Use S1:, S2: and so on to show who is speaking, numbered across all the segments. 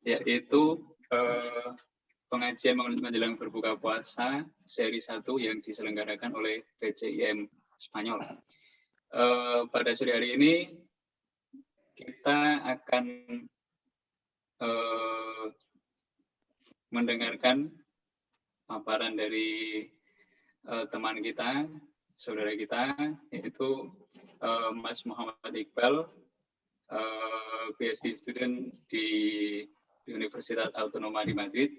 S1: yaitu pengajian menjelang berbuka puasa seri 1 yang diselenggarakan oleh PCIM Spanyol. Pada sore hari ini kita akan mendengarkan paparan dari teman kita, saudara kita, yaitu Mas Muhammad Iqbal, PhD student di Universitas Autonoma di Madrid.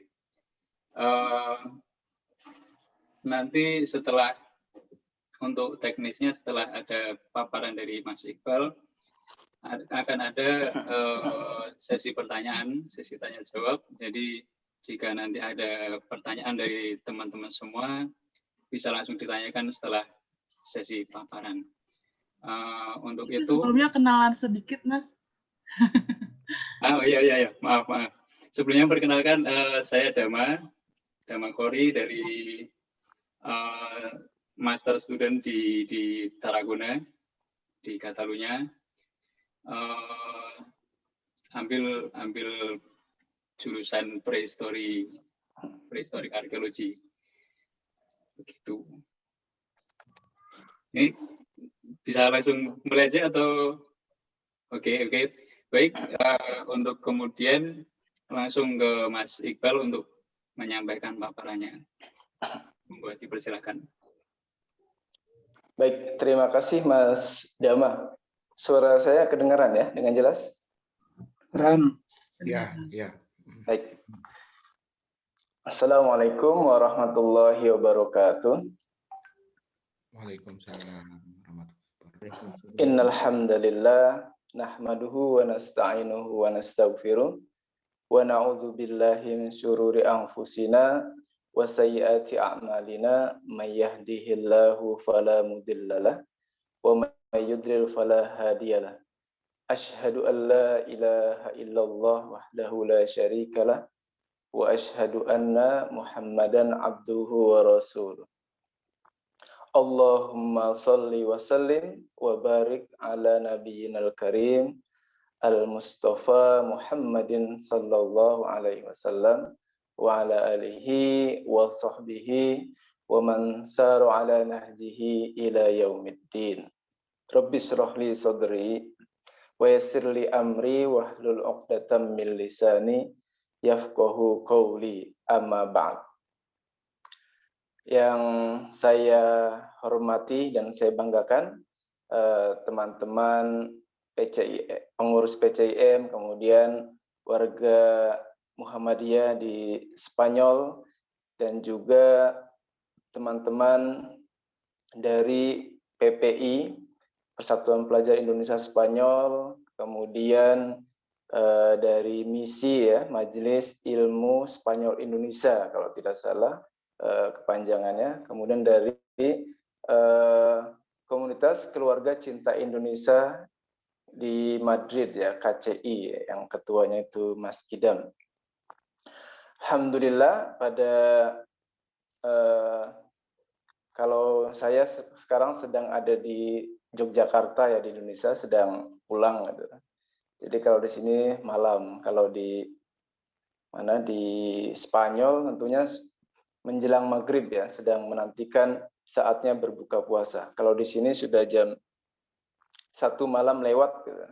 S1: Nanti setelah untuk teknisnya, setelah ada paparan dari Mas Iqbal, akan ada sesi pertanyaan, sesi tanya jawab. Jadi jika nanti ada pertanyaan dari teman-teman semua, bisa langsung ditanyakan setelah sesi paparan. Untuk itu
S2: sebelumnya kenalan sedikit, Mas.
S1: Oh iya, maaf. Sebelumnya perkenalkan, saya Dama Kori dari master student di Tarragona di Catalunya. Ambil jurusan prehistoric archaeology. Begitu. Ini bisa langsung mulai aja atau oke. Baik, untuk kemudian langsung ke Mas Iqbal untuk menyampaikan paparannya. Monggo dipersilakan.
S3: Baik, terima kasih Mas Dama. Suara saya kedengaran ya dengan jelas?
S4: Ya.
S3: Baik. Assalamualaikum warahmatullahi wabarakatuh.
S4: Waalaikumsalam warahmatullahi wabarakatuh.
S3: Innal hamdalillah nahmaduhu wa nasta'inuhu wa nastaghfiruh wa na'udzu billahi min syururi anfusina wa sayyiati a'malina may yahdihillahu fala mudhillalah wa may yudlil fala hadiyalah. Asyhadu an la ilaha illallah wahdahu la syarikalah wa asyhadu anna Muhammadan abduhu wa rasuluh. Allahumma salli wa sallim wa barik ala nabiyyinal karim al-Mustafa Muhammadin sallallahu alaihi wasallam wa ala alihi wa sahbihi wa man saru ala nahjihi ila yaumiddin. Rabbi shrah li sadri wa yassir li amri wahlul 'uqdatam min lisani yafqahu qawli, amma ba'd. Yang saya hormati dan saya banggakan teman-teman pengurus PCIM, kemudian warga Muhammadiyah di Spanyol, dan juga teman-teman dari PPI, Persatuan Pelajar Indonesia Spanyol, kemudian dari misi ya, Majelis Ilmu Spanyol Indonesia kalau tidak salah kepanjangannya, kemudian dari komunitas keluarga cinta Indonesia di Madrid ya, KCI, yang ketuanya itu Mas Idam. Alhamdulillah pada kalau saya sekarang sedang ada di Yogyakarta ya, di Indonesia, sedang pulang gitu. Jadi kalau di sini malam, kalau di mana di Spanyol tentunya menjelang maghrib ya, sedang menantikan saatnya berbuka puasa. Kalau di sini sudah jam 1 malam lewat gitu.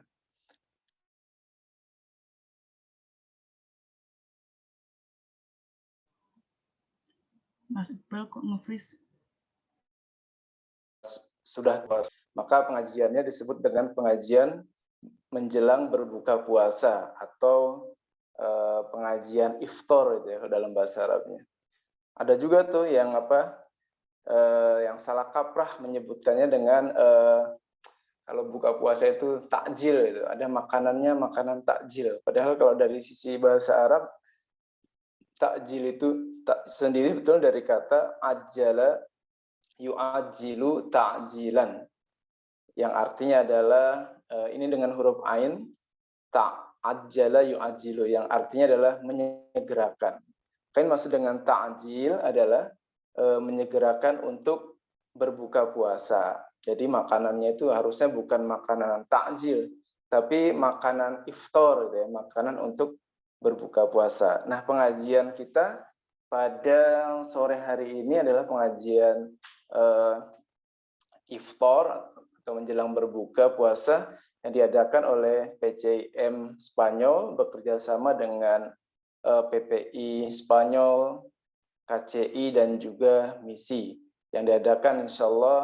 S2: Mas Iqbal kok nge-freeze?
S3: Sudah puasa. Maka pengajiannya disebut dengan pengajian menjelang berbuka puasa atau pengajian iftar gitu ya dalam bahasa Arabnya. Ada juga tuh yang yang salah kaprah menyebutkannya dengan kalau buka puasa itu takjil gitu. Ada makanannya makanan takjil. Padahal kalau dari sisi bahasa Arab, takjil itu sendiri betul dari kata ajala yu'ajilu ta'jilan, yang artinya adalah ini dengan huruf ain, ta'ajjala yu'ajilu, yang artinya adalah menyegerakan. Kan maksud dengan ta'jil adalah menyegerakan untuk berbuka puasa. Jadi makanannya itu harusnya bukan makanan takjil, tapi makanan iftar gitu ya, makanan untuk berbuka puasa. Nah, pengajian kita pada sore hari ini adalah pengajian iftar atau menjelang berbuka puasa yang diadakan oleh PCIM Spanyol bekerja sama dengan PPI Spanyol, KCI dan juga MISI yang diadakan insya Allah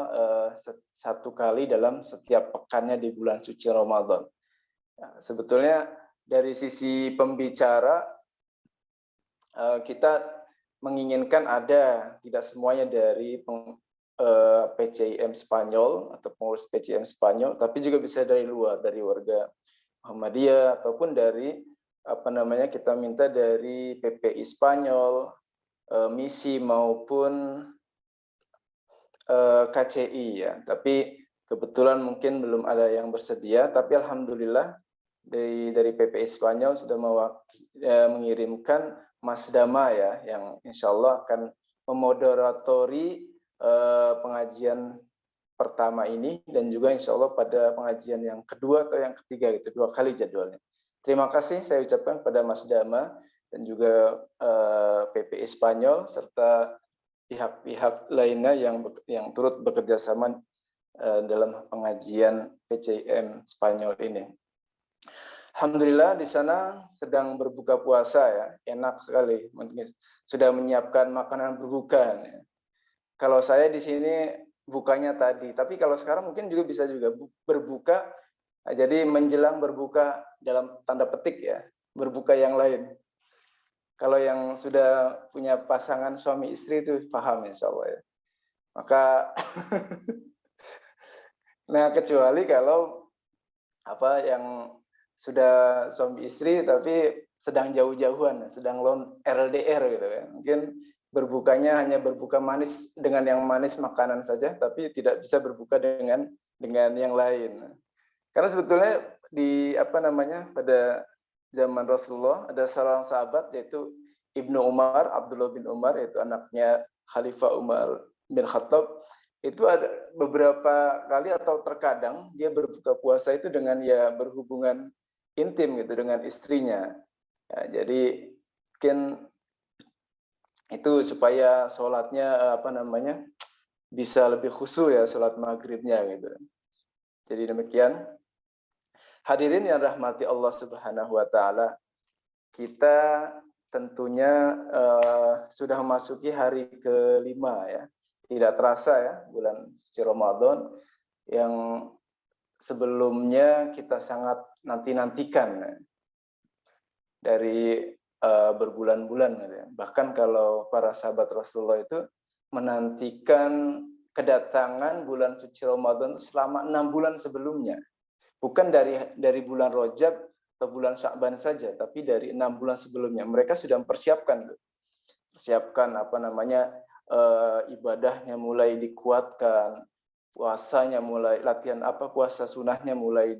S3: satu kali dalam setiap pekannya di bulan suci Ramadan. Nah, sebetulnya dari sisi pembicara kita menginginkan ada, tidak semuanya dari PCIM Spanyol atau pengurus PCIM Spanyol, tapi juga bisa dari luar, dari warga Muhammadiyah ataupun dari kita minta dari PPI Spanyol, MISI maupun KCI ya. Tapi kebetulan mungkin belum ada yang bersedia, tapi alhamdulillah dari PPI Spanyol sudah mengirimkan Mas Dama ya, yang insya Allah akan memoderatori pengajian pertama ini dan juga insya Allah pada pengajian yang kedua atau yang ketiga gitu, 2 kali jadwalnya. Terima kasih saya ucapkan pada Mas Dama dan juga PPI Spanyol serta pihak-pihak lainnya yang turut bekerja sama dalam pengajian PCIM Spanyol ini. Alhamdulillah di sana sedang berbuka puasa ya, enak sekali, sudah menyiapkan makanan berbuka. Ya. Kalau saya di sini bukanya tadi, tapi kalau sekarang mungkin juga bisa juga berbuka, jadi menjelang berbuka dalam tanda petik ya, berbuka yang lain. Kalau yang sudah punya pasangan suami istri itu paham insya Allah ya. Maka, nah kecuali kalau yang sudah suami istri tapi sedang jauh-jauhan, sedang LDR gitu ya. Mungkin berbukanya hanya berbuka manis dengan yang manis makanan saja, tapi tidak bisa berbuka dengan yang lain. Karena sebetulnya pada zaman Rasulullah ada seorang sahabat yaitu Ibnu Umar, Abdullah bin Umar, yaitu anaknya Khalifah Umar bin Khattab. Itu ada beberapa kali atau terkadang dia berbuka puasa itu dengan ya berhubungan intim gitu dengan istrinya. Ya, jadi mungkin itu supaya sholatnya bisa lebih khusyuk ya, sholat maghribnya gitu. Jadi demikian. Hadirin yang rahmati Allah Subhanahu wa taala, kita tentunya sudah memasuki hari ke-5 ya. Tidak terasa ya, bulan suci Ramadan yang sebelumnya kita sangat nanti-nantikan ya. Dari berbulan-bulan ya. Bahkan kalau para sahabat Rasulullah itu menantikan kedatangan bulan suci Ramadan selama 6 bulan sebelumnya. Bukan dari bulan Rajab atau bulan Sya'ban saja, tapi dari 6 bulan sebelumnya. Mereka sudah mempersiapkan ibadahnya mulai dikuatkan, puasanya mulai puasa sunnahnya mulai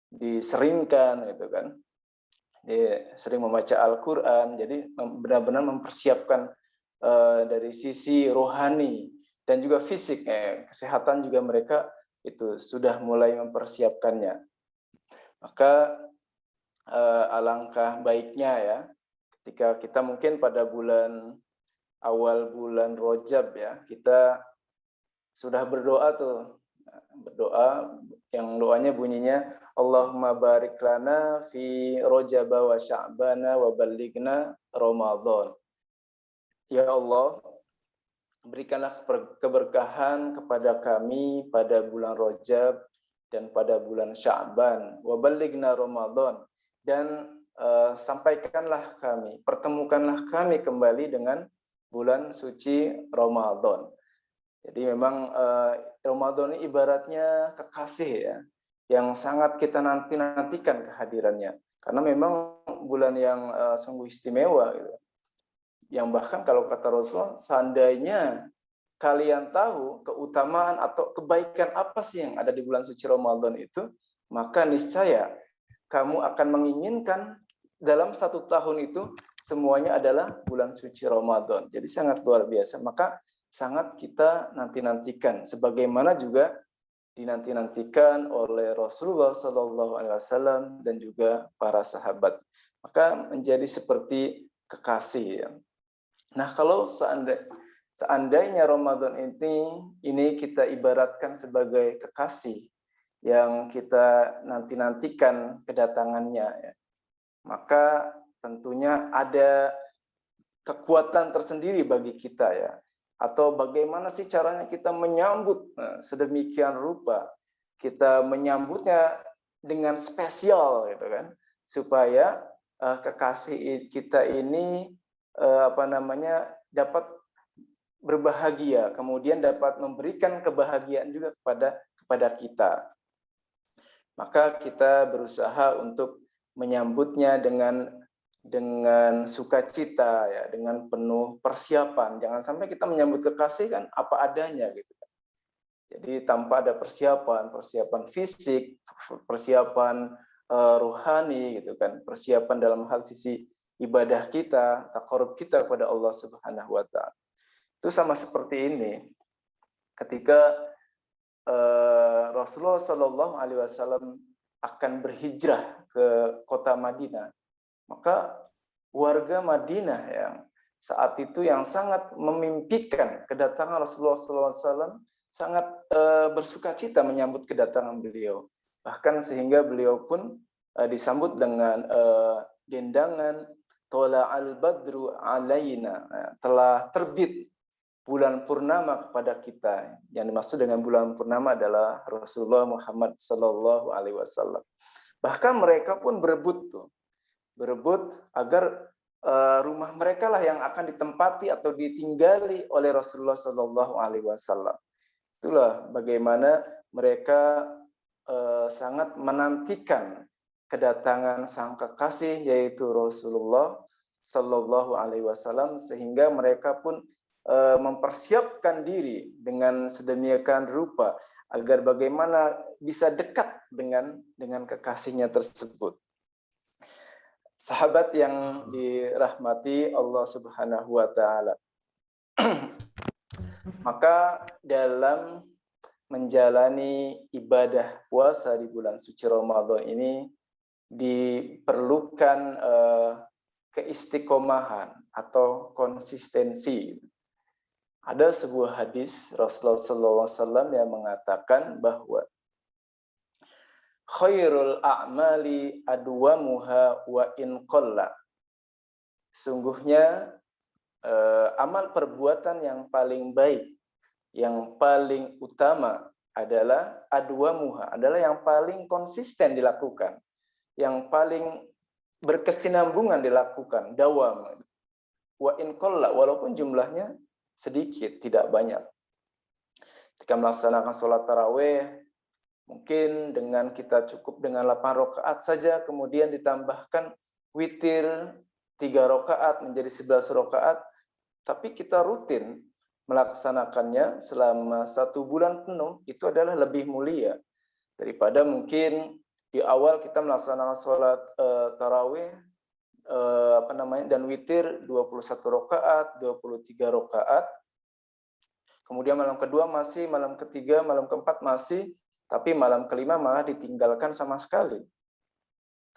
S3: diseringkan gitu kan. Dia sering membaca Al-Quran, jadi benar-benar mempersiapkan dari sisi rohani dan juga fisik, kesehatan juga mereka itu sudah mulai mempersiapkannya. Maka alangkah baiknya ya, ketika kita mungkin pada awal bulan Rajab ya, kita sudah berdoa yang doanya bunyinya Allahumma barik lana fi Rajab wa Sya'bana wa ballighna Ramadan. Ya Allah, berikanlah keberkahan kepada kami pada bulan Rajab dan pada bulan Sya'ban, wa ballighna Ramadan, dan pertemukanlah kami kembali dengan bulan suci Ramadan. Jadi memang Ramadan ini ibaratnya kekasih ya, yang sangat kita nantikan kehadirannya. Karena memang bulan yang sungguh istimewa gitu. Yang bahkan kalau kata Rasulullah, seandainya kalian tahu keutamaan atau kebaikan apa sih yang ada di bulan suci Ramadan itu, maka niscaya kamu akan menginginkan dalam 1 tahun itu semuanya adalah bulan suci Ramadan. Jadi sangat luar biasa. Maka sangat kita nantikan, sebagaimana juga dinantikan oleh Rasulullah SAW dan juga para sahabat. maka menjadi seperti kekasih ya. Nah, kalau seandainya Ramadan ini kita ibaratkan sebagai kekasih yang kita nantikan kedatangannya ya, maka tentunya ada kekuatan tersendiri bagi kita ya. Atau bagaimana sih caranya kita menyambut sedemikian rupa, kita menyambutnya dengan spesial gitu kan, supaya kekasih kita ini dapat berbahagia, kemudian dapat memberikan kebahagiaan juga kepada kita. Maka kita berusaha untuk menyambutnya dengan sukacita ya, dengan penuh persiapan. Jangan sampai kita menyambut kekasih kan apa adanya gitu. Jadi tanpa ada persiapan fisik, persiapan rohani gitu kan, persiapan dalam hal sisi ibadah kita, taqarrub kita kepada Allah Subhanahu wa taala. Itu sama seperti ini. Ketika Rasulullah Shallallahu alaihi wasallam akan berhijrah ke kota Madinah, maka warga Madinah yang saat itu yang sangat memimpikan kedatangan Rasulullah SAW sangat bersukacita menyambut kedatangan beliau. Bahkan sehingga beliau pun disambut dengan dendangan Tola'al badru alaina, telah terbit bulan purnama kepada kita. Yang dimaksud dengan bulan purnama adalah Rasulullah Muhammad Sallallahu Alaihi Wasallam. Bahkan mereka pun berebut agar rumah mereka lah yang akan ditempati atau ditinggali oleh Rasulullah Sallallahu Alaihi Wasallam. Itulah bagaimana mereka sangat menantikan kedatangan sang kekasih yaitu Rasulullah Sallallahu Alaihi Wasallam, sehingga mereka pun mempersiapkan diri dengan sedemikian rupa agar bagaimana bisa dekat dengan kekasihnya tersebut. Sahabat yang dirahmati Allah Subhanahu wa taala. Maka dalam menjalani ibadah puasa di bulan suci Ramadan ini diperlukan keistiqomahan atau konsistensi. Ada sebuah hadis Rasulullah SAW yang mengatakan bahwa khairul a'mali adwamuha wa in qalla. Sungguhnya amal perbuatan yang paling baik, yang paling utama adalah adwamuha, adalah yang paling konsisten dilakukan, yang paling berkesinambungan dilakukan, dawam. Wa in qalla, walaupun jumlahnya sedikit, tidak banyak. Ketika melaksanakan sholat tarawih, mungkin dengan kita cukup dengan 8 rakaat saja, kemudian ditambahkan witir 3 rakaat menjadi 11 rakaat, tapi kita rutin melaksanakannya selama 1 bulan penuh, itu adalah lebih mulia daripada mungkin di awal kita melaksanakan sholat tarawih dan witir 21 rakaat, 23 rakaat. Kemudian malam kedua masih, malam ketiga, malam keempat masih, tapi malam kelima malah ditinggalkan sama sekali.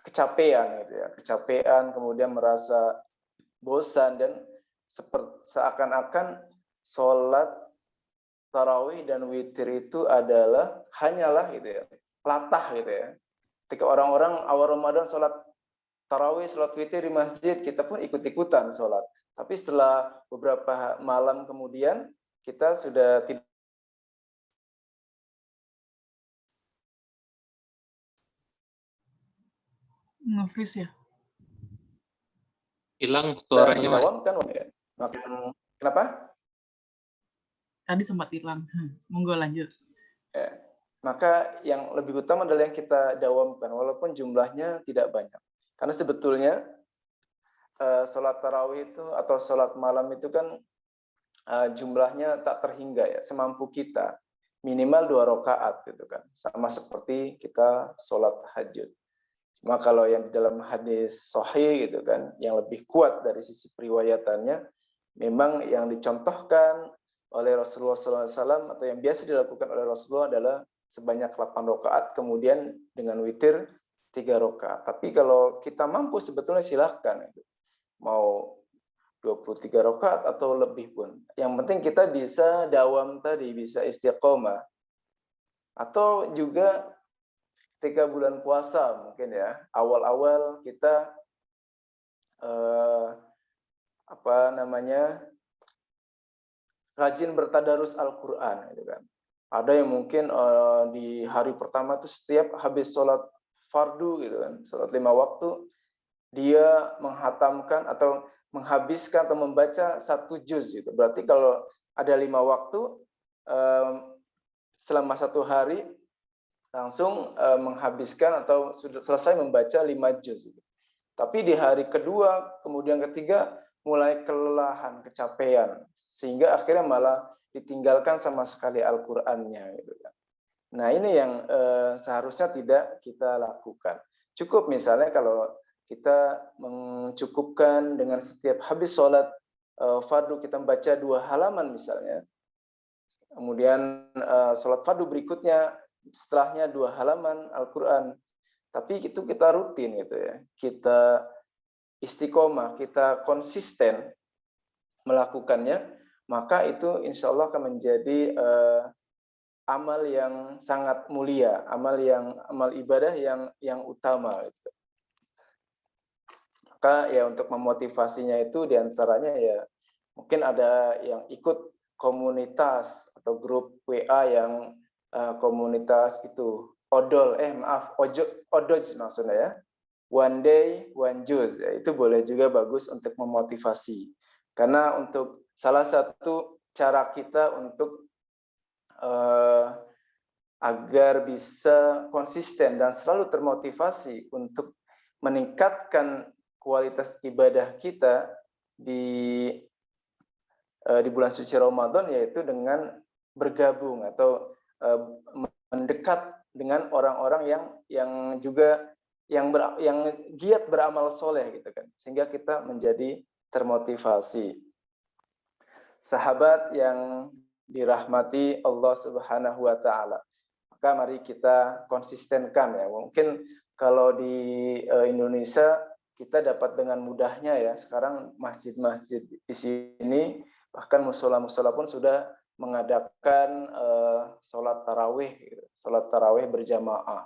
S3: Kecapean gitu ya, kecapean, kemudian merasa bosan dan seakan-akan sholat tarawih dan witir itu adalah hanyalah gitu ya, latah gitu ya. Ketika orang-orang awal Ramadan sholat tarawih, sholat witir di masjid, kita pun ikut-ikutan sholat. Tapi setelah beberapa malam kemudian, kita sudah tidak.
S2: Nge-freeze ya?
S5: Hilang suaranya, Mas.
S3: Kenapa?
S2: Tadi sempat hilang. Monggo lanjut.
S3: Ya. Maka yang lebih utama adalah yang kita dawamkan, walaupun jumlahnya tidak banyak. Karena sebetulnya sholat tarawih itu atau sholat malam itu kan jumlahnya tak terhingga ya, semampu kita. Minimal 2 rakaat gitu kan. Sama seperti kita sholat tahajud. Cuma kalau yang di dalam hadis sahih gitu kan, yang lebih kuat dari sisi periwayatannya, memang yang dicontohkan oleh Rasulullah SAW atau yang biasa dilakukan oleh Rasulullah adalah sebanyak 8 rakaat, kemudian dengan witir 3 rakaat. Tapi kalau kita mampu sebetulnya silahkan. Mau 23 rakaat atau lebih pun. Yang penting kita bisa dawam tadi, bisa istiqomah. Atau juga ketika bulan puasa mungkin ya, awal-awal kita rajin bertadarus Al-Qur'an gitu kan. Ada yang mungkin di hari pertama itu setiap habis sholat fardu gitu kan, sholat 5 waktu, dia menghatamkan atau menghabiskan atau membaca 1 juz gitu. Berarti kalau ada 5 waktu selama 1 hari langsung menghabiskan atau sudah selesai membaca 5 juz. Tapi di hari kedua, kemudian ketiga mulai kelelahan, kecapean, sehingga akhirnya malah ditinggalkan sama sekali Al-Qur'annya gitu kan. Nah, ini yang seharusnya tidak kita lakukan. Cukup misalnya kalau kita mencukupkan dengan setiap habis sholat fardu kita membaca 2 halaman misalnya. Kemudian sholat fardu berikutnya setelahnya 2 halaman Al-Qur'an. Tapi itu kita rutin gitu ya. Kita istiqomah, kita konsisten melakukannya, maka itu insya Allah akan menjadi amal yang sangat mulia, amal ibadah yang utama. Gitu. Maka ya untuk memotivasinya itu diantaranya ya mungkin ada yang ikut komunitas atau grup WA yang komunitas itu Odoj maksudnya ya. One day, one juz. Ya, itu boleh juga bagus untuk memotivasi. Karena untuk salah satu cara kita untuk agar bisa konsisten dan selalu termotivasi untuk meningkatkan kualitas ibadah kita di bulan suci Ramadan, yaitu dengan bergabung atau mendekat dengan orang-orang yang juga yang giat beramal soleh gitu kan, sehingga kita menjadi termotivasi. Sahabat yang dirahmati Allah Subhanahu wa taala. Maka mari kita konsistenkan ya. Mungkin kalau di Indonesia kita dapat dengan mudahnya ya. Sekarang masjid-masjid di sini bahkan musola-musola pun sudah mengadakan sholat tarawih berjamaah.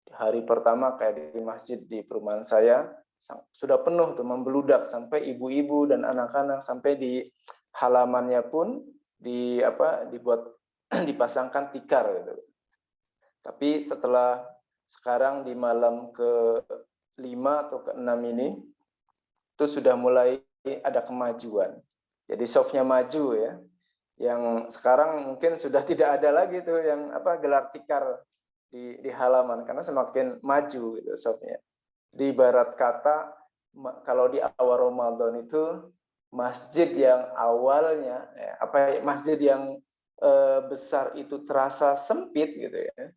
S3: Di hari pertama kayak di masjid di perumahan saya sudah penuh tuh, membeludak sampai ibu-ibu dan anak-anak, sampai di halamannya pun dibuat dipasangkan tikar gitu. Tapi setelah sekarang di malam ke-5 atau ke-6 ini itu sudah mulai ada kemajuan. Jadi softnya maju ya. Yang sekarang mungkin sudah tidak ada lagi tuh yang gelar tikar di halaman, karena semakin maju gitu softnya. Di ibarat kata kalau di awal Ramadan itu masjid yang awalnya masjid yang besar itu terasa sempit gitu ya.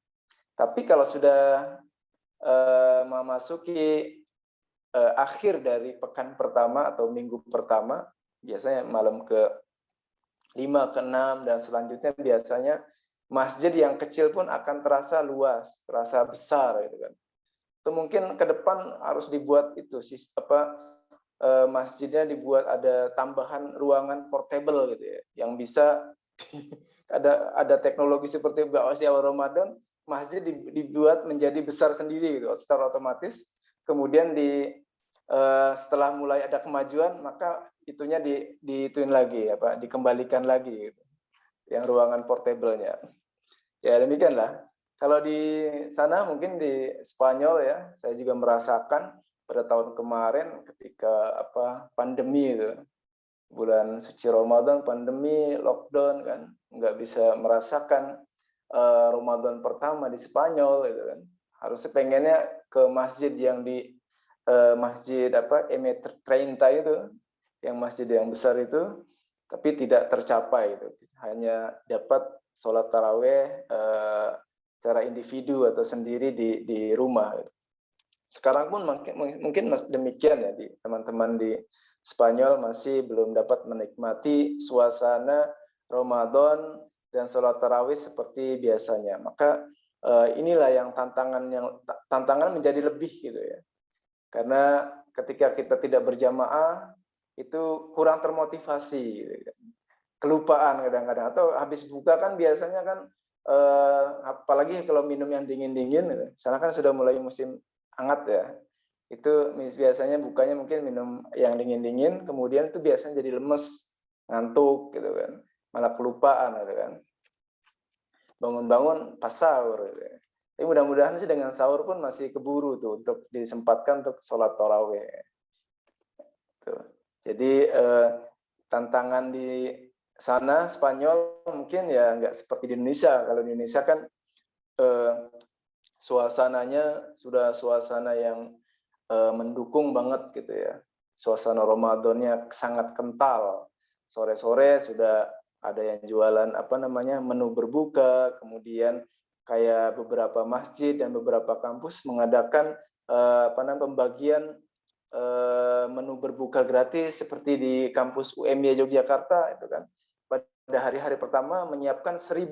S3: Tapi kalau sudah memasuki akhir dari pekan pertama atau minggu pertama, biasanya malam ke-5, ke-6 dan selanjutnya biasanya masjid yang kecil pun akan terasa luas, terasa besar gitu kan. Itu mungkin ke depan harus dibuat itu masjidnya dibuat ada tambahan ruangan portable gitu ya, yang bisa ada teknologi seperti awal Ramadan, masjid dibuat menjadi besar sendiri gitu secara otomatis. Kemudian setelah mulai ada kemajuan, maka itunya dituin lagi dikembalikan lagi gitu, yang ruangan portable-nya. Ya demikianlah. Kalau di sana mungkin di Spanyol ya, saya juga merasakan pada tahun kemarin ketika pandemi itu, bulan suci Ramadan, pandemi, lockdown kan, nggak bisa merasakan Ramadan pertama di Spanyol gitu kan. Harusnya pengennya ke masjid yang di masjid M30 itu, yang masjid yang besar itu, tapi tidak tercapai itu. Hanya dapat sholat taraweh secara individu atau sendiri di rumah. Sekarang pun mungkin demikian ya, di teman-teman di Spanyol masih belum dapat menikmati suasana Ramadan dan sholat tarawih seperti biasanya. Maka inilah yang tantangan menjadi lebih gitu ya. Karena ketika kita tidak berjamaah itu kurang termotivasi gitu kan. Kelupaan kadang-kadang, atau habis buka kan biasanya kan apalagi kalau minum yang dingin-dingin gitu. Sana kan sudah mulai musim hangat ya. Itu biasanya bukanya mungkin minum yang dingin-dingin, kemudian itu biasanya jadi lemes, ngantuk gitu kan. Malah kelupaan gitu kan. Bangun-bangun pas sahur gitu. Tapi mudah-mudahan sih dengan sahur pun masih keburu tuh untuk disempatkan untuk sholat tarawih. Tuh. Jadi tantangan di sana Spanyol mungkin ya nggak seperti di Indonesia. Kalau di Indonesia kan suasananya sudah suasana yang mendukung banget gitu ya. Suasana Ramadannya sangat kental. Sore-sore sudah ada yang jualan menu berbuka, kemudian kayak beberapa masjid dan beberapa kampus mengadakan pembagian menu berbuka gratis seperti di kampus UMY Yogyakarta itu kan. Pada hari-hari pertama menyiapkan 1000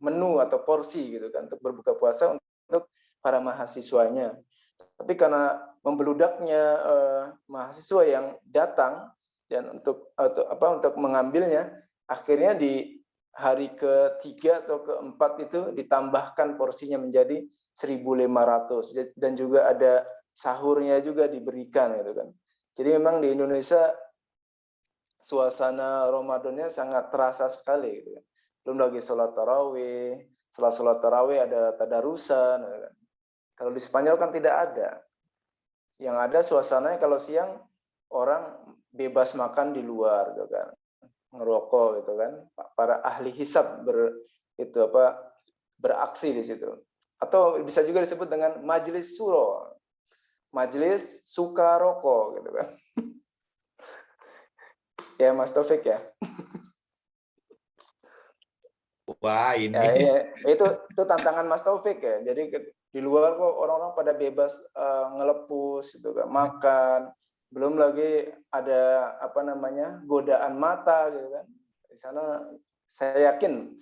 S3: menu atau porsi gitu kan untuk berbuka puasa untuk para mahasiswanya. Tapi karena membeludaknya mahasiswa yang datang dan untuk mengambilnya, akhirnya di hari ketiga atau keempat itu ditambahkan porsinya menjadi 1.500 dan juga ada sahurnya juga diberikan gitu kan. Jadi memang di Indonesia suasana Ramadannya sangat terasa sekali gitu kan. Belum lagi sholat tarawih, setelah sholat tarawih ada tadarusan gitu kan. Kalau di Spanyol kan tidak ada. Yang ada suasananya kalau siang orang bebas makan di luar gitu kan. Ngerokok gitu kan. Para ahli hisab beraksi di situ. Atau bisa juga disebut dengan majelis suro. Majelis suka rokok gitu kan. Ya Mas Taufik ya.
S4: Wah, ini.
S3: Ya, itu tantangan Mas Taufik ya. Jadi di luar kok orang-orang pada bebas ngelepus gitu kan, makan. Belum lagi ada godaan mata gitu kan. Di sana saya yakin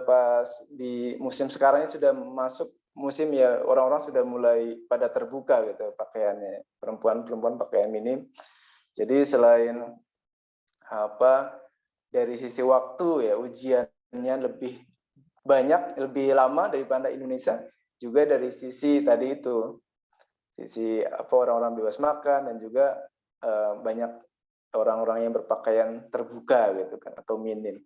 S3: pas di musim sekarang ini sudah masuk musim ya, orang-orang sudah mulai pada terbuka gitu pakaiannya. Perempuan pakaian minim. Jadi selain dari sisi waktu ya ujiannya lebih banyak, lebih lama daripada Indonesia, juga dari sisi tadi itu, sisi orang-orang bebas makan dan juga banyak orang-orang yang berpakaian terbuka gitu kan atau minim.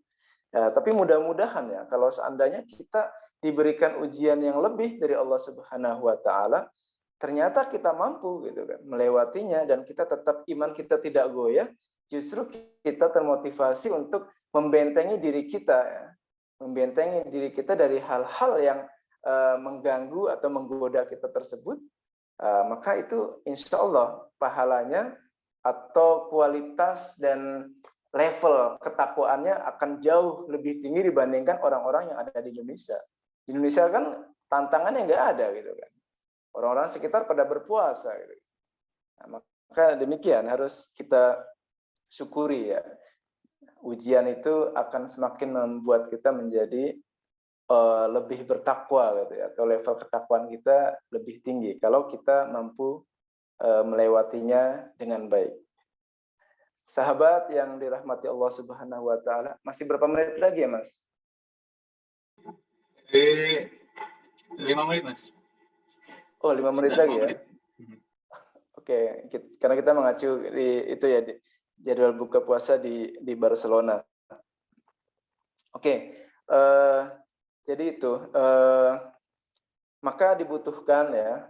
S3: Ya, tapi mudah-mudahan ya kalau seandainya kita diberikan ujian yang lebih dari Allah Subhanahu wa taala, ternyata kita mampu gitu kan melewatinya dan kita tetap iman kita tidak goyah, justru kita termotivasi untuk membentengi diri kita ya. Membentengi diri kita dari hal-hal yang mengganggu atau menggoda kita tersebut, maka itu insya Allah pahalanya atau kualitas dan level ketakwaannya akan jauh lebih tinggi dibandingkan orang-orang yang ada di Indonesia. Di Indonesia kan tantangannya nggak ada gitu kan. Orang-orang sekitar pada berpuasa gitu. Nah, maka demikian harus kita syukuri ya. Ujian itu akan semakin membuat kita menjadi lebih bertakwa gitu ya, atau level ketakwaan kita lebih tinggi kalau kita mampu melewatinya dengan baik. Sahabat yang dirahmati Allah Subhanahu wa taala, masih berapa menit lagi ya, Mas?
S1: 5 menit, Mas.
S3: Oh, 5 menit lagi ya. Oke, karena kita mengacu di itu ya, di jadwal buka puasa di Barcelona. Oke. Jadi itu, maka dibutuhkan ya,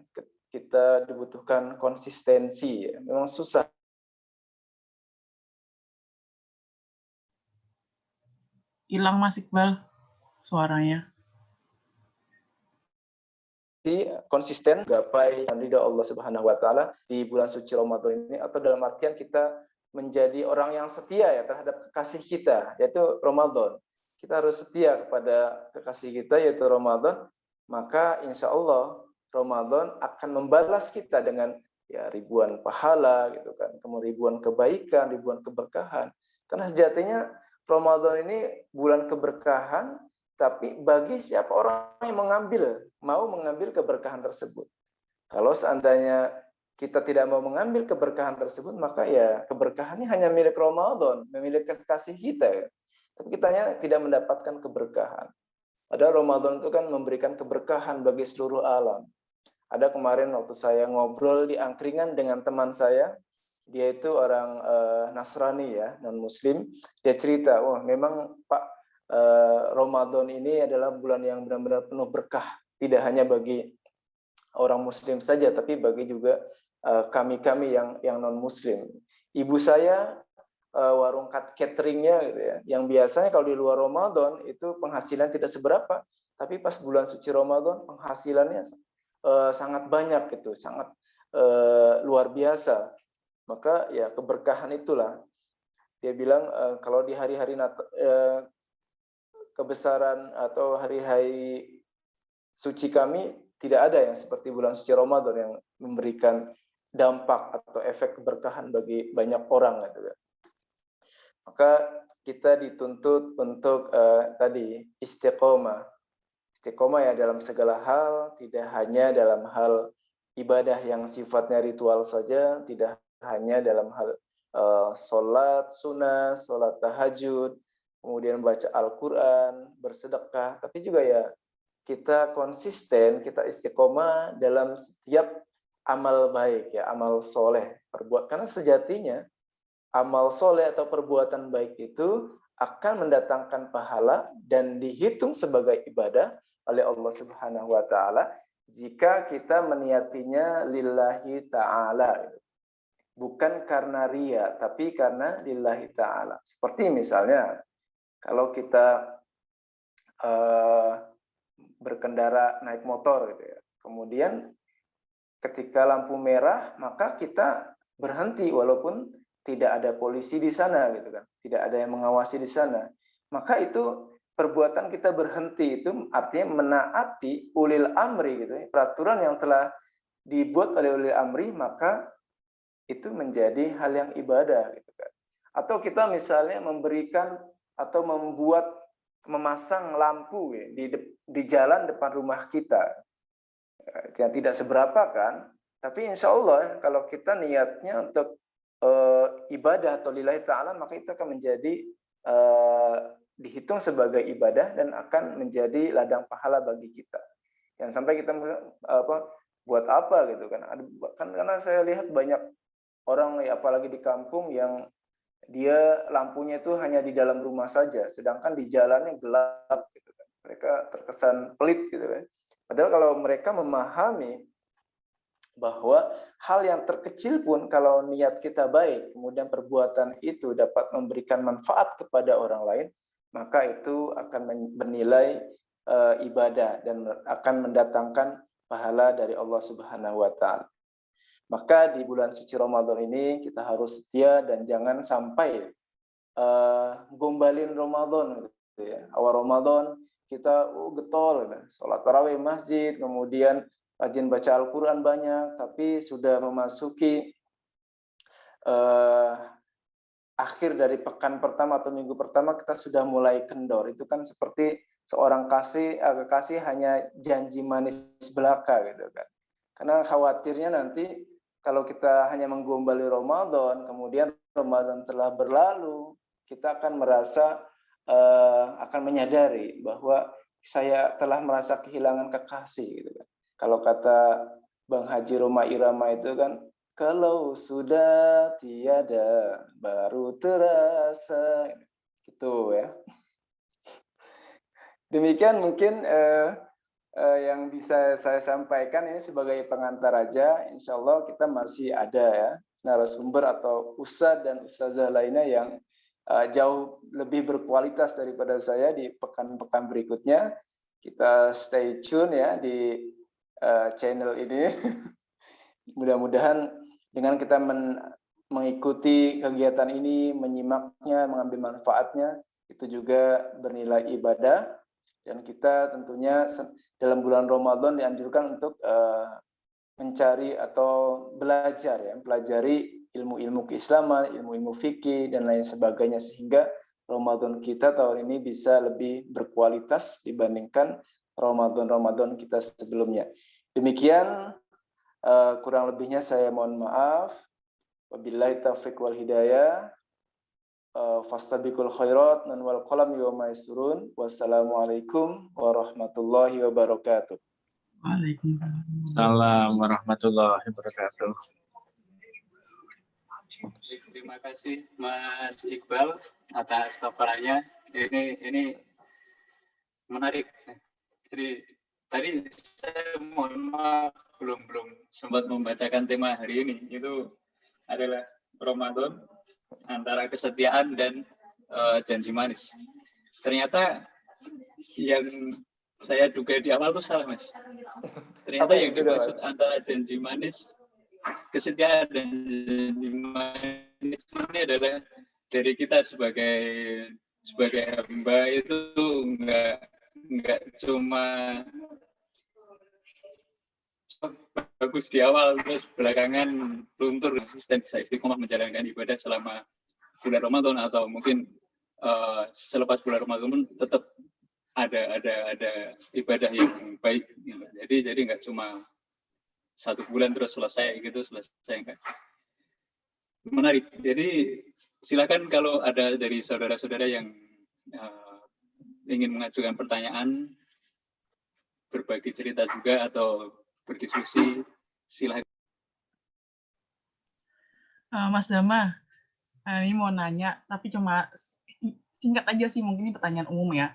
S3: kita dibutuhkan konsistensi. Ya. Memang susah.
S2: Hilang Mas Iqbal suaranya.
S3: Konsisten gapai ridha Allah Subhanahu wa taala di bulan suci Ramadan ini, atau dalam artian kita menjadi orang yang setia ya terhadap kekasih kita, yaitu Ramadan. Kita harus setia kepada kekasih kita yaitu Ramadan, maka insya Allah Ramadan akan membalas kita dengan ya ribuan pahala gitu kan, kemudian ribuan kebaikan, ribuan keberkahan. Karena sejatinya Ramadan ini bulan keberkahan tapi bagi siapa orang yang mau mengambil keberkahan tersebut. Kalau seandainya kita tidak mau mengambil keberkahan tersebut, maka ya keberkahan ini hanya milik Ramadan, milik kekasih kita ya. Tapi kita tidak mendapatkan keberkahan. Padahal Ramadan itu kan memberikan keberkahan bagi seluruh alam. Ada kemarin waktu saya ngobrol di angkringan dengan teman saya, dia itu orang Nasrani ya, non-Muslim. Dia cerita, wah memang Pak, Ramadan ini adalah bulan yang benar-benar penuh berkah. Tidak hanya bagi orang Muslim saja, tapi bagi juga kami-kami yang non-Muslim. Ibu saya warung cateringnya gitu ya, yang biasanya kalau di luar Ramadan itu penghasilan tidak seberapa, tapi pas bulan suci Ramadan penghasilannya sangat banyak gitu, sangat luar biasa. Maka ya keberkahan itulah. Dia bilang kalau di hari-hari kebesaran atau hari-hari suci kami tidak ada yang seperti bulan suci Ramadan yang memberikan dampak atau efek keberkahan bagi banyak orang gitu ya. Maka kita dituntut untuk tadi istiqomah. Istiqomah ya dalam segala hal, tidak hanya dalam hal ibadah yang sifatnya ritual saja, tidak hanya dalam hal sholat sunnah, sholat tahajud, kemudian baca Al-Quran, bersedekah, tapi juga ya kita konsisten, kita istiqomah dalam setiap amal baik, ya amal soleh. Karena sejatinya amal soleh atau perbuatan baik itu akan mendatangkan pahala dan dihitung sebagai ibadah oleh Allah Subhanahu wa Ta'ala jika kita meniatinya lillahi ta'ala, bukan karena ria, tapi karena lillahi ta'ala. Seperti misalnya kalau kita berkendara naik motor gitu ya, kemudian ketika lampu merah maka kita berhenti walaupun tidak ada polisi di sana gitu kan, tidak ada yang mengawasi di sana, maka itu perbuatan kita berhenti itu artinya menaati ulil amri gitu ya, peraturan yang telah dibuat oleh ulil amri, maka itu menjadi hal yang ibadah gitu kan. Atau kita misalnya memberikan atau memasang lampu ya, di jalan depan rumah kita, yang tidak seberapa kan, tapi insya Allah kalau kita niatnya untuk ibadah atau lillahi ta'ala, maka itu akan menjadi dihitung sebagai ibadah dan akan menjadi ladang pahala bagi kita. Yang sampai kita buat apa gitu kan? Karena saya lihat banyak orang ya, apalagi di kampung, yang dia lampunya itu hanya di dalam rumah saja, sedangkan di jalannya gelap gitu kan. Mereka terkesan pelit gitu kan. Padahal kalau mereka memahami bahwa hal yang terkecil pun kalau niat kita baik, kemudian perbuatan itu dapat memberikan manfaat kepada orang lain, maka itu akan bernilai ibadah dan akan mendatangkan pahala dari Allah Subhanahu wa Ta'ala. Maka di bulan suci Ramadan ini kita harus setia dan jangan sampai gombalin Ramadan gitu ya. Awal Ramadan kita getol gitu. Sholat tarawih masjid, kemudian rajin baca Al-Quran banyak, tapi sudah memasuki akhir dari pekan pertama atau minggu pertama kita sudah mulai kendor. Itu kan seperti seorang kekasih hanya janji manis belaka gitu kan. Karena khawatirnya nanti kalau kita hanya menggombali Ramadan, kemudian Ramadan telah berlalu, kita akan merasa akan menyadari bahwa saya telah merasa kehilangan kekasih gitu kan. Kalau kata Bang Haji Roma Irama itu kan, kalau sudah tiada baru terasa, gitu ya. Demikian mungkin yang bisa saya sampaikan ini sebagai pengantar aja. Insya Allah kita masih ada ya narasumber atau ustadz dan ustazah lainnya yang jauh lebih berkualitas daripada saya di pekan-pekan berikutnya. Kita stay tune ya di channel ini. Mudah-mudahan dengan kita mengikuti kegiatan ini, menyimaknya, mengambil manfaatnya, itu juga bernilai ibadah. Dan kita tentunya dalam bulan Ramadan dianjurkan untuk mencari atau belajar ya, pelajari ilmu-ilmu keislaman, ilmu-ilmu fikih dan lain sebagainya, sehingga Ramadan kita tahun ini bisa lebih berkualitas dibandingkan Ramadan kita sebelumnya. Demikian, kurang lebihnya saya mohon maaf. Wabillahi taufiq wal hidayah. Fastabiqul khairat nan wal qalam yawma yasurun. Wassalamualaikum warahmatullahi wabarakatuh.
S2: Waalaikumsalam.
S5: Salam warahmatullahi wabarakatuh.
S1: Terima kasih Mas Iqbal atas paparannya. Ini menarik. Jadi tadi saya mohon maaf belum sempat membacakan tema hari ini. Itu adalah Ramadan antara kesetiaan dan janji manis. Ternyata yang saya duga di awal itu salah, Mas. Ternyata yang dimaksud antara janji manis, kesetiaan dan janji manis ini adalah dari kita sebagai hamba itu enggak cuma bagus di awal terus belakangan luntur konsisten bisa istiqomah menjalankan ibadah selama bulan Ramadan atau mungkin selepas bulan Ramadan pun tetap ada ibadah yang baik gitu. Jadi nggak cuma 1 bulan terus selesai enggak. Menarik. Jadi silakan kalau ada dari saudara-saudara yang ingin mengajukan pertanyaan, berbagi cerita juga atau berdiskusi, silakan.
S2: Mas Dama, ini mau nanya, tapi cuma singkat aja sih, mungkin ini pertanyaan umum ya.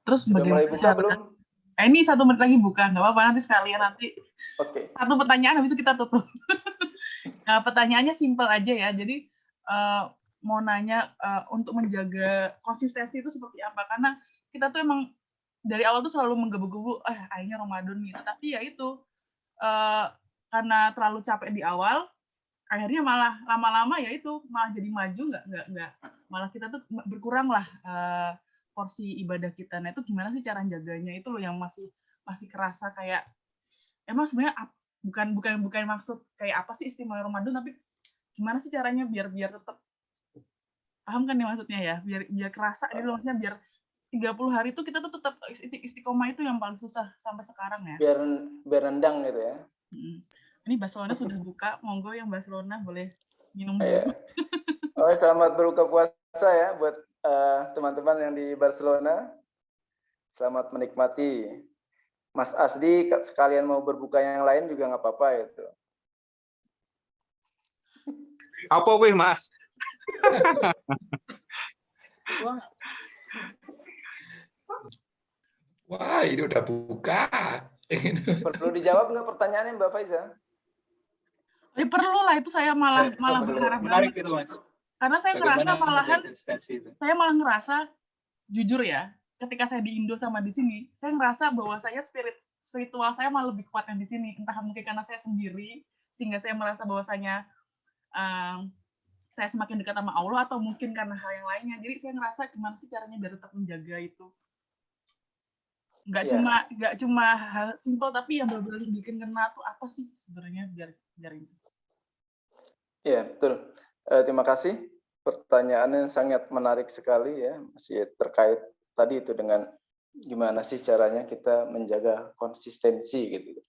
S2: Terus
S3: Sudah mulai buka belum?
S2: Ini 1 menit lagi buka, nggak apa-apa, nanti sekalian nanti.
S3: Oke.
S2: 1 pertanyaan, habis itu kita tutup. Nah, pertanyaannya simpel aja ya, jadi mau nanya untuk menjaga konsistensi itu seperti apa, karena kita tuh emang dari awal tuh selalu menggebu-gebu, akhirnya Ramadan gitu, tapi ya itu, karena terlalu capek di awal, akhirnya malah lama-lama ya itu, malah jadi maju, nggak, malah kita tuh berkurang lah porsi ibadah kita. Nah itu gimana sih cara jaganya itu loh yang masih kerasa kayak, emang sebenarnya bukan maksud kayak apa sih istimewa Ramadan, tapi gimana sih caranya biar tetap, paham kan nih maksudnya ya, biar kerasa gitu loh, maksudnya biar 30 hari itu kita tuh tetap istiqomah, itu yang paling susah sampai sekarang ya.
S3: Biar rendang gitu ya.
S2: Ini Barcelona sudah buka, monggo yang Barcelona boleh minum dulu.
S3: Iya. Selamat berbuka puasa ya buat teman-teman yang di Barcelona. Selamat menikmati. Mas Asdi sekalian mau berbuka yang lain juga nggak apa-apa itu.
S5: Apa wih, Mas?
S4: Wah, ini udah buka.
S3: Perlu dijawab nggak pertanyaannya Mbak Faiza?
S2: Perlu lah, itu saya malah berharap
S1: Menarik
S2: banget.
S1: itu, Mas.
S2: Karena saya ngerasa malahan,
S1: itu.
S2: saya malah ngerasa, jujur ya, ketika saya di Indo sama di sini, saya ngerasa bahwa saya spiritual saya malah lebih kuat yang di sini. Entah mungkin karena saya sendiri, sehingga saya merasa bahwasanya saya semakin dekat sama Allah, atau mungkin karena hal yang lainnya. Jadi saya ngerasa gimana sih caranya biar tetap menjaga itu. Nggak cuma hal simpel, tapi yang benar-benar bikin kena tuh apa sih sebenarnya biar ini.
S3: Iya, betul. Terima kasih. Pertanyaannya sangat menarik sekali ya, masih terkait tadi itu dengan gimana sih caranya kita menjaga konsistensi gitu.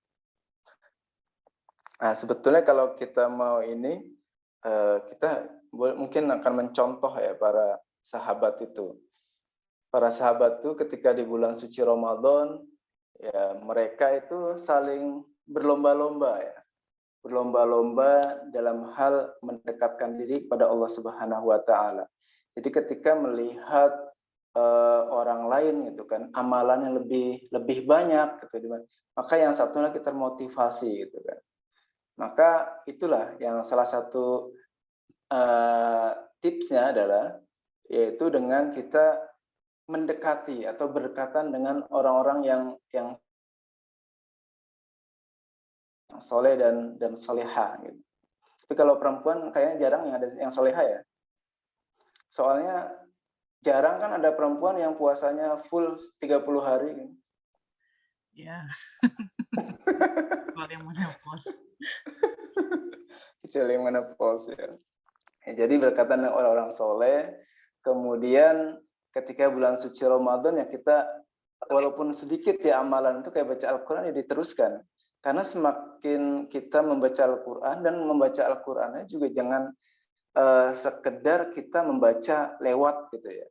S3: Nah, sebetulnya kalau kita mau ini, kita mungkin akan mencontoh ya para sahabat itu. Para sahabat itu ketika di bulan suci Ramadan, ya mereka itu saling berlomba-lomba ya. Berlomba-lomba dalam hal mendekatkan diri kepada Allah Subhanahu wa taala. Jadi ketika melihat orang lain gitu kan, amalannya lebih banyak gitu, maka yang satunya kita termotivasi gitu kan. Maka itulah yang salah satu tipsnya adalah yaitu dengan kita mendekati atau berdekatan dengan orang-orang yang soleh dan soleha gitu. Tapi kalau perempuan kayaknya jarang yang ada yang soleha ya. Soalnya jarang kan ada perempuan yang puasanya full 30 hari.
S2: Ya. Kalau yang menopause.
S3: Kecuali yang menopause ya. Jadi berkaitan dengan orang-orang soleh, Kemudian ketika bulan suci Ramadan ya kita walaupun sedikit ya amalan itu kayak baca Al-Quran ya diteruskan. Karena semakin kita membaca Al-Quran dan membaca Al-Qurannya juga jangan sekedar kita membaca lewat gitu ya.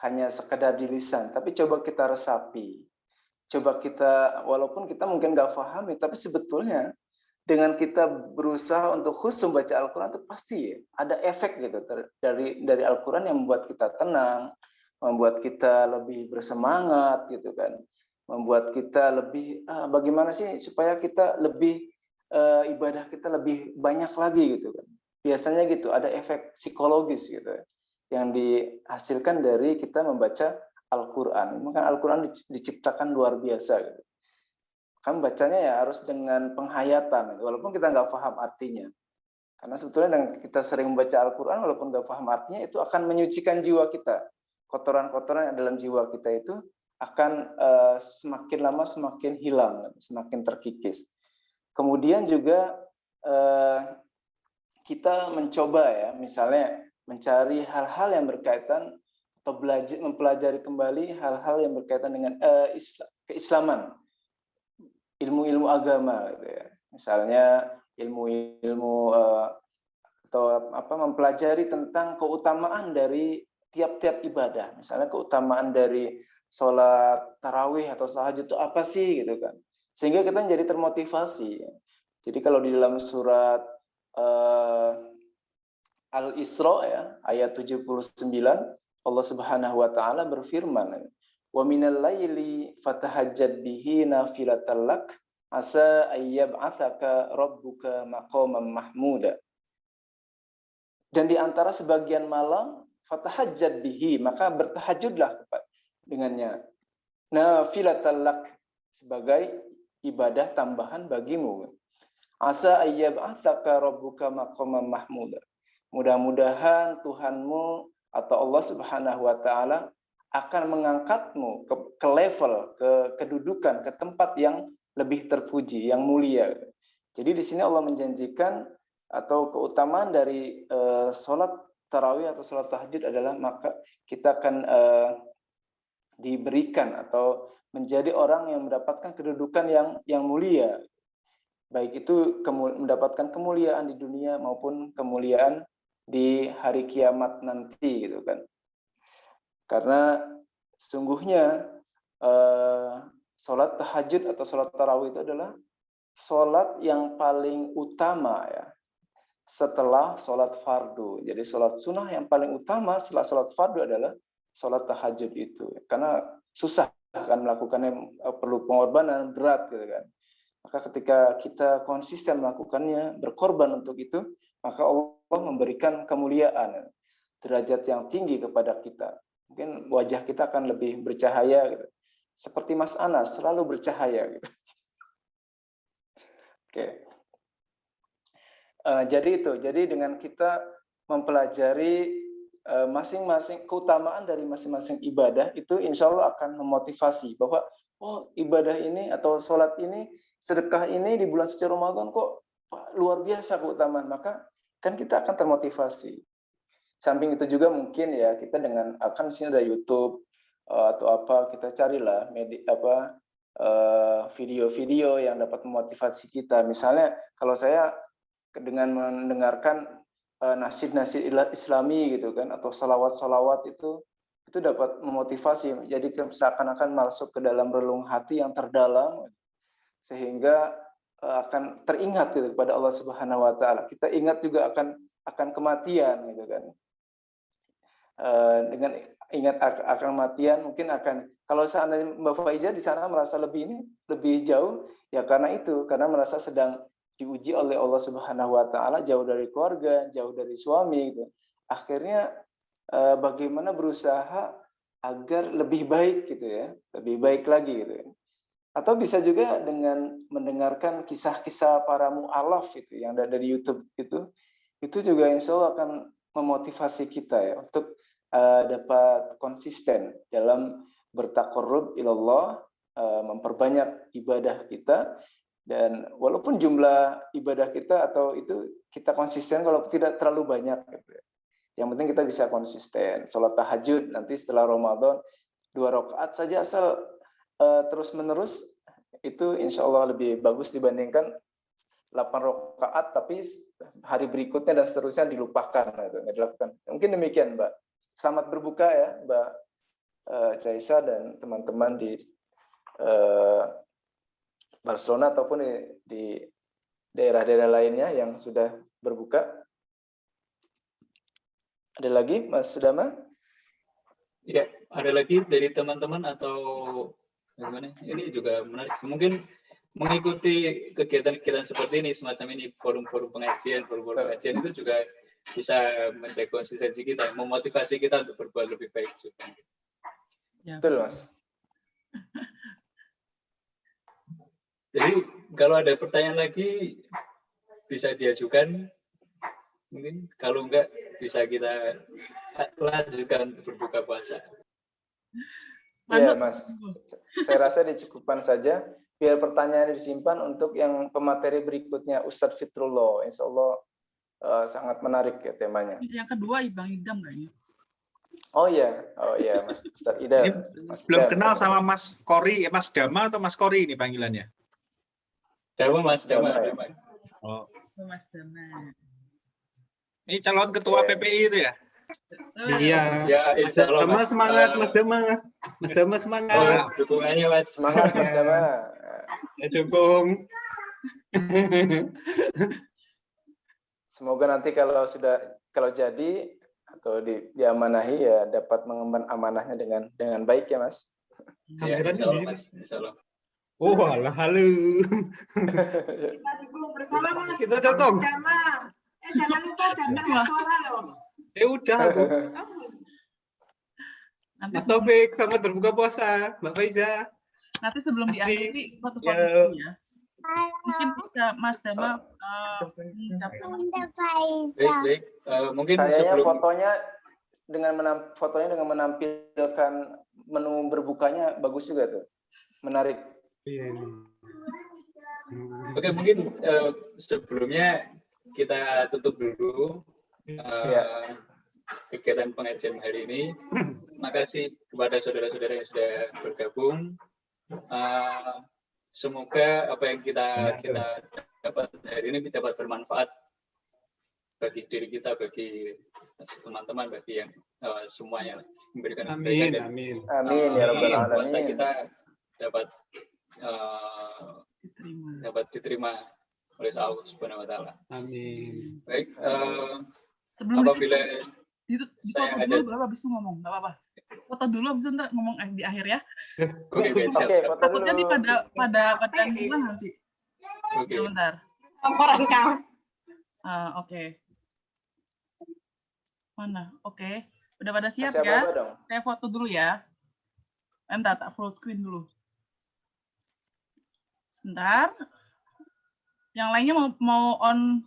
S3: Hanya sekedar di lisan, tapi coba kita resapi. Coba kita, walaupun kita mungkin nggak pahami, tapi sebetulnya dengan kita berusaha untuk khusyuk membaca Al-Quran itu pasti ya, ada efek gitu dari Al-Quran yang membuat kita tenang, membuat kita lebih bersemangat gitu kan, membuat kita lebih bagaimana sih supaya kita lebih ibadah kita lebih banyak lagi gitu kan. Biasanya gitu ada efek psikologis gitu ya, yang dihasilkan dari kita membaca Al-Quran. Maka Al-Quran diciptakan luar biasa gitu. Kan bacanya ya harus dengan penghayatan, walaupun kita nggak paham artinya. Karena sebetulnya dengan kita sering membaca Al-Quran, walaupun nggak paham artinya, itu akan menyucikan jiwa kita. Kotoran-kotoran yang dalam jiwa kita itu akan semakin lama semakin hilang, semakin terkikis. Kemudian juga kita mencoba ya, misalnya mencari hal-hal yang berkaitan atau mempelajari kembali hal-hal yang berkaitan dengan keislaman, ilmu-ilmu agama gitu ya. Misalnya ilmu-ilmu atau mempelajari tentang keutamaan dari tiap-tiap ibadah. Misalnya keutamaan dari sholat tarawih atau tahajud itu apa sih gitu kan. Sehingga kita menjadi termotivasi. Jadi kalau di dalam surat Al-Isra ya, ayat 79, Allah Subhanahu wa taala berfirman, "Wa minal laili fatahajjad bihi nafilatan lak asa ayyab'atsaka rabbuka maqaman mahmuda." Dan di antara sebagian malam fatahajjad bihi, maka bertahajudlah dengannya. Nafilatan lak, sebagai ibadah tambahan bagimu. Asa ayyab'atsaka rabbuka maqaman mahmuda. Mudah-mudahan Tuhanmu atau Allah Subhanahu wa taala akan mengangkatmu ke level, ke kedudukan, ke tempat yang lebih terpuji, yang mulia. Jadi di sini Allah menjanjikan atau keutamaan dari sholat tarawih atau sholat tahajud adalah maka kita akan diberikan atau menjadi orang yang mendapatkan kedudukan yang mulia. Baik itu mendapatkan kemuliaan di dunia maupun kemuliaan di hari kiamat nanti gitu kan. Karena sungguhnya sholat tahajud atau sholat tarawih itu adalah sholat yang paling utama ya setelah sholat fardu. Jadi sholat sunnah yang paling utama setelah sholat fardu adalah sholat tahajud itu. Karena susah kan melakukannya, perlu pengorbanan berat gitu kan. Maka ketika kita konsisten melakukannya, berkorban untuk itu, maka Allah memberikan kemuliaan, derajat yang tinggi kepada kita. Mungkin wajah kita akan lebih bercahaya gitu. Seperti Mas Anas selalu bercahaya gitu. Oke. Jadi dengan kita mempelajari masing-masing keutamaan dari masing-masing ibadah itu insya Allah akan memotivasi bahwa ibadah ini atau sholat ini, sedekah ini di bulan suci Ramadan kok luar biasa keutamaan, maka kan kita akan termotivasi. Samping itu juga mungkin ya kita dengan akan sini ada YouTube atau apa, kita carilah video-video yang dapat memotivasi kita. Misalnya kalau saya dengan mendengarkan nasyid-nasyid Islami gitu kan, atau salawat-salawat itu dapat memotivasi. Jadi seakan-akan masuk ke dalam relung hati yang terdalam, sehingga akan teringat gitu kepada Allah Subhanahu wa taala. Kita ingat juga akan kematian gitu kan. Dengan ingat akan kematian mungkin akan, kalau seandainya Mbak Faiza di sana merasa lebih jauh ya karena merasa sedang diuji oleh Allah Subhanahu wa taala, jauh dari keluarga, jauh dari suami gitu. Akhirnya bagaimana berusaha agar lebih baik gitu ya, lebih baik lagi gitu ya. Atau bisa juga dengan mendengarkan kisah-kisah para mu'alaf itu yang ada dari YouTube itu juga insya Allah akan memotivasi kita ya untuk dapat konsisten dalam bertaqarrub ilallah, memperbanyak ibadah kita. Dan walaupun jumlah ibadah kita atau itu kita konsisten, kalau tidak terlalu banyak gitu ya. Yang penting kita bisa konsisten. Sholat tahajud nanti setelah Ramadan 2 rakaat saja asal terus-menerus itu insya Allah lebih bagus dibandingkan 8 rakaat tapi hari berikutnya dan seterusnya dilupakan, itu nggak dilakukan. Mungkin demikian, Mbak. Selamat berbuka ya, Mbak Caisa dan teman-teman di Barcelona ataupun di daerah-daerah lainnya yang sudah berbuka. Ada lagi, Mas Dama?
S1: Ya, ada lagi dari teman-teman atau bagaimana? Ini juga menarik. Mungkin mengikuti kegiatan-kegiatan seperti ini, semacam ini, forum-forum pengajian itu juga bisa menjaga konsistensi kita, memotivasi kita untuk berbuat lebih baik juga.
S2: Ya.
S3: Betul, Mas.
S1: Jadi kalau ada pertanyaan lagi bisa diajukan, mungkin kalau enggak bisa kita lanjutkan berbuka puasa.
S3: Iya, Mas. Saya rasa dicukupkan saja. Biar pertanyaannya disimpan untuk yang pemateri berikutnya, Ustadz Fitrullah. Insya Allah sangat menarik ya temanya.
S2: Yang kedua, Bang Idam kayaknya.
S3: Oh iya, Mas Ustadz Idam. Mas
S5: Belum
S3: Idam.
S5: kenal sama Mas Kori, Mas Dama atau Mas Kori ini panggilannya?
S1: Dama, Mas Dama.
S5: Oh.
S2: Mas Dama.
S5: Ini calon ketua PPI itu ya?
S6: Iya.
S1: Ya,
S6: Mas
S1: insya Allah,
S6: Dama
S1: Mas.
S6: semangat, Mas Dama. Mas Dama semangat.
S1: Oh, dukungannya, Mas.
S3: Semangat, Mas Dama.
S6: Saya dukung.
S3: Semoga nanti kalau jadi atau diamanahi ya dapat mengemban amanahnya dengan baik ya, Mas.
S1: Ya,
S6: Kamera
S1: insya Allah,
S6: di
S1: Mas. Insya Allah.
S6: Oh, halo. Kita dukung.
S7: Jangan lupa daftar suara loh.
S6: Udah aku.
S2: Nanti,
S6: Mas Taufik, selamat berbuka puasa. Mbak Faiza.
S2: nanti sebelum
S6: Mas
S2: diakhiri, foto-foto
S6: Ya.
S2: dulu ya. Mungkin bisa Mas Dama mengucapkan.
S1: Baik. Mungkin
S3: Kayaknya
S1: sebelum
S3: fotonya dengan menampilkan menu berbukanya bagus juga tuh. Menarik.
S6: Iya.
S1: Oke, mungkin sebelumnya kita tutup dulu kegiatan pengajian hari ini. Makasih kepada saudara-saudara yang sudah bergabung. Semoga apa yang kita dapat hari ini dapat bermanfaat bagi diri kita, bagi teman-teman, bagi yang semuanya, memberikan kebaikan dan
S3: Amin ya rabbal
S1: puasa
S3: alamin.
S1: kita dapat diterima oleh Allah Subhanahu wa taala.
S6: Amin.
S1: Baik,
S2: Sebelum
S1: apabila
S2: foto dulu baru habis itu ngomong, nggak apa-apa. Foto dulu habis itu ntar ngomong di akhir ya.
S1: oke, siap.
S3: Oke, foto dulu.
S2: Takutnya pada gimana nanti.
S1: Oke.
S2: Sebentar.
S7: Laporan kau.
S2: Oke. Mana? Oke. Udah pada siap
S3: Kasih
S2: ya?
S3: apa-apa dong.
S2: Saya foto dulu ya. Entar tak full screen dulu. Sebentar. Yang lainnya mau on?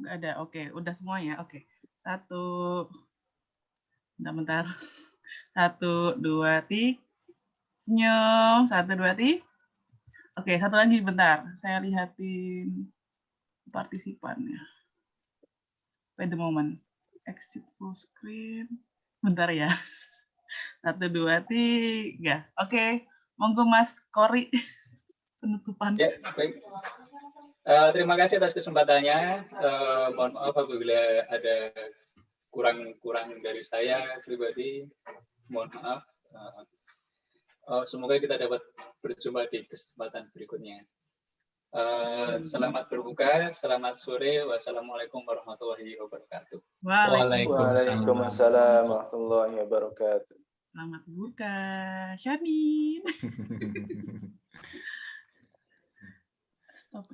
S2: Nggak ada. Oke, udah semua ya. Oke. Satu. Bentar. 1, 2, 3. Senyum. 1, 2, 3. Oke, satu lagi bentar. Saya lihatin partisipannya. Wait the moment. Exit full screen. Bentar ya. 1, 2, 3. Oke. Monggo Mas Kori. Penutupan.
S1: Ya, baik. Terima kasih atas kesempatannya. Mohon maaf apabila ada kurang dari saya pribadi. Mohon maaf. Semoga kita dapat berjumpa di kesempatan berikutnya. Selamat berbuka, selamat sore. Wassalamualaikum warahmatullahi wabarakatuh.
S3: Waalaikumsalam warahmatullahi wabarakatuh.
S2: Selamat berbuka, Syamin. Stop.